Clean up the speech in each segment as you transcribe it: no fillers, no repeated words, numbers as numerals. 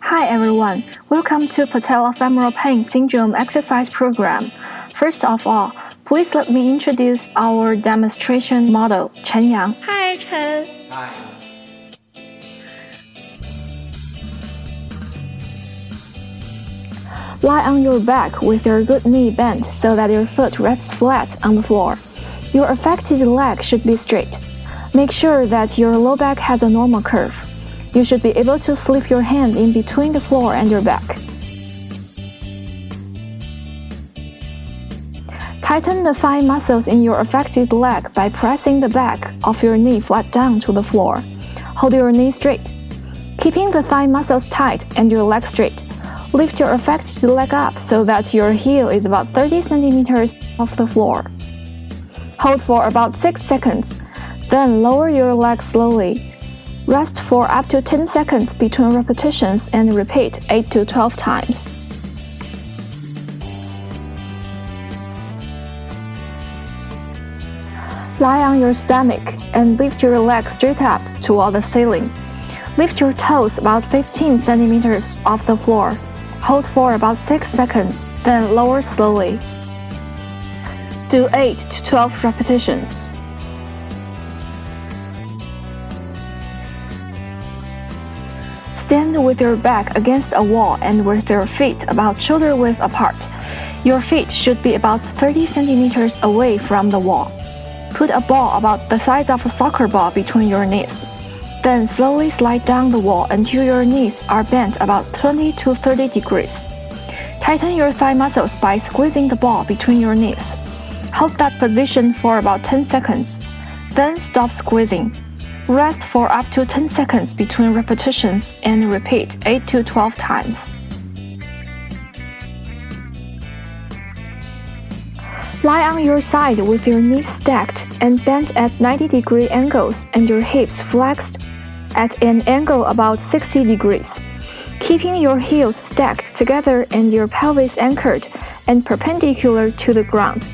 Hi everyone, welcome to patellofemoral pain syndrome exercise program. First of all, please let me introduce our demonstration model, Chen Yang. Hi, Chen. Hi. Lie on your back with your good knee bent so that your foot rests flat on the floor. Your affected leg should be straight. Make sure that your low back has a normal curve. You should be able to slip your hand in between the floor and your back. Tighten the thigh muscles in your affected leg by pressing the back of your knee flat down to the floor. Hold your knee straight. Keeping the thigh muscles tight and your leg straight, lift your affected leg up so that your heel is about 30 centimeters off the floor. Hold for about 6 seconds, then lower your leg slowly. Rest for up to 10 seconds between repetitions and repeat 8 to 12 times. Lie on your stomach and lift your leg straight up toward the ceiling. Lift your toes about 15 centimeters off the floor. Hold for about 6 seconds, then lower slowly. Do 8 to 12 repetitions. Stand with your back against a wall and with your feet about shoulder width apart. Your feet should be about 30 centimeters away from the wall. Put a ball about the size of a soccer ball between your knees. Then slowly slide down the wall until your knees are bent about 20 to 30 degrees. Tighten your thigh muscles by squeezing the ball between your knees. Hold that position for about 10 seconds. Then stop squeezing. Rest for up to 10 seconds between repetitions and repeat 8 to 12 times. Lie on your side with your knees stacked and bent at 90-degree angles and your hips flexed at an angle about 60 degrees. Keeping your heels stacked together and your pelvis anchored and perpendicular to the ground.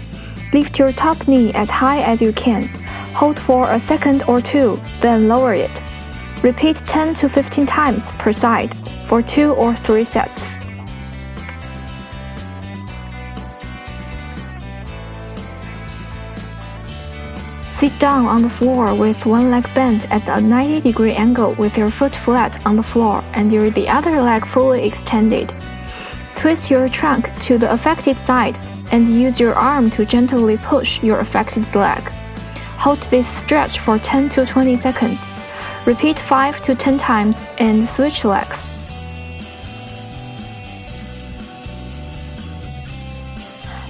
Lift your top knee as high as you can. Hold for a second or two, then lower it. Repeat 10 to 15 times per side for 2 or 3 sets. Sit down on the floor with one leg bent at a 90-degree angle with your foot flat on the floor and the other leg fully extended. Twist your trunk to the affected side and use your arm to gently push your affected leg. Hold this stretch for 10 to 20 seconds. Repeat 5 to 10 times and switch legs.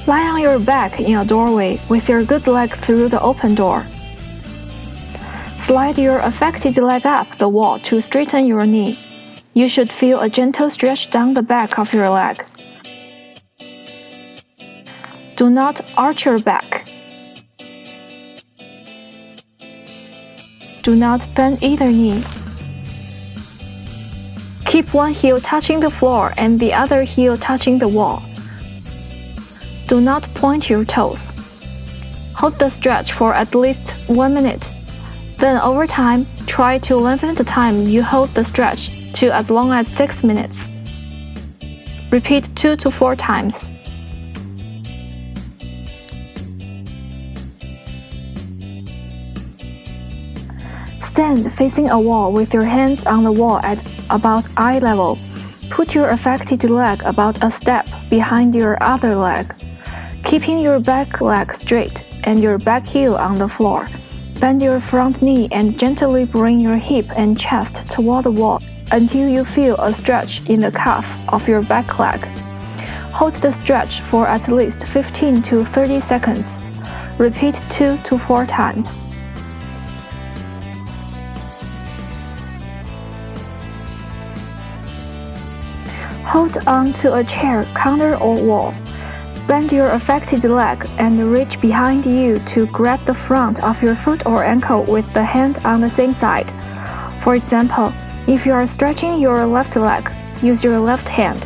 Lie on your back in a doorway with your good leg through the open door. Slide your affected leg up the wall to straighten your knee. You should feel a gentle stretch down the back of your leg. Do not arch your back. Do not bend either knee. Keep one heel touching the floor and the other heel touching the wall. Do not point your toes. Hold the stretch for at least 1 minute. Then over time, try to lengthen the time you hold the stretch to as long as 6 minutes. Repeat 2 to 4 times. Stand facing a wall with your hands on the wall at about eye level. Put your affected leg about a step behind your other leg. Keeping your back leg straight and your back heel on the floor. Bend your front knee and gently bring your hip and chest toward the wall until you feel a stretch in the calf of your back leg. Hold the stretch for at least 15 to 30 seconds. Repeat 2 to 4 times. Hold on to a chair, counter, or wall. Bend your affected leg and reach behind you to grab the front of your foot or ankle with the hand on the same side. For example, if you are stretching your left leg, use your left hand.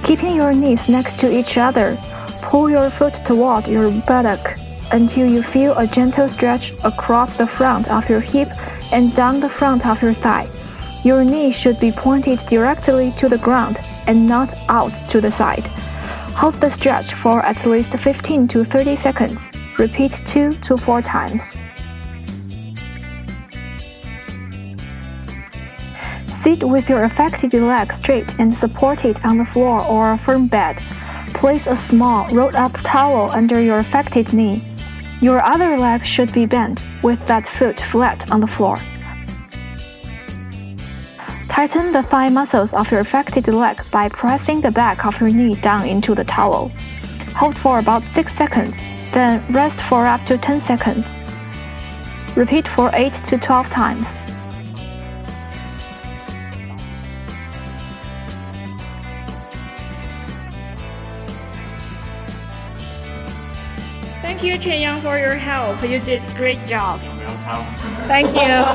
Keeping your knees next to each other, pull your foot toward your buttock until you feel a gentle stretch across the front of your hip and down the front of your thigh. Your knee should be pointed directly to the ground and not out to the side. Hold the stretch for at least 15 to 30 seconds. Repeat 2 to 4 times. Sit with your affected leg straight and supported on the floor or a firm bed. Place a small rolled-up towel under your affected knee. Your other leg should be bent, with that foot flat on the floor. Tighten the thigh muscles of your affected leg by pressing the back of your knee down into the towel. Hold for about 6 seconds, then rest for up to 10 seconds. Repeat for 8 to 12 times. Thank you, Chen Yang, for your help. You did a great job.有没有他？ Thank you.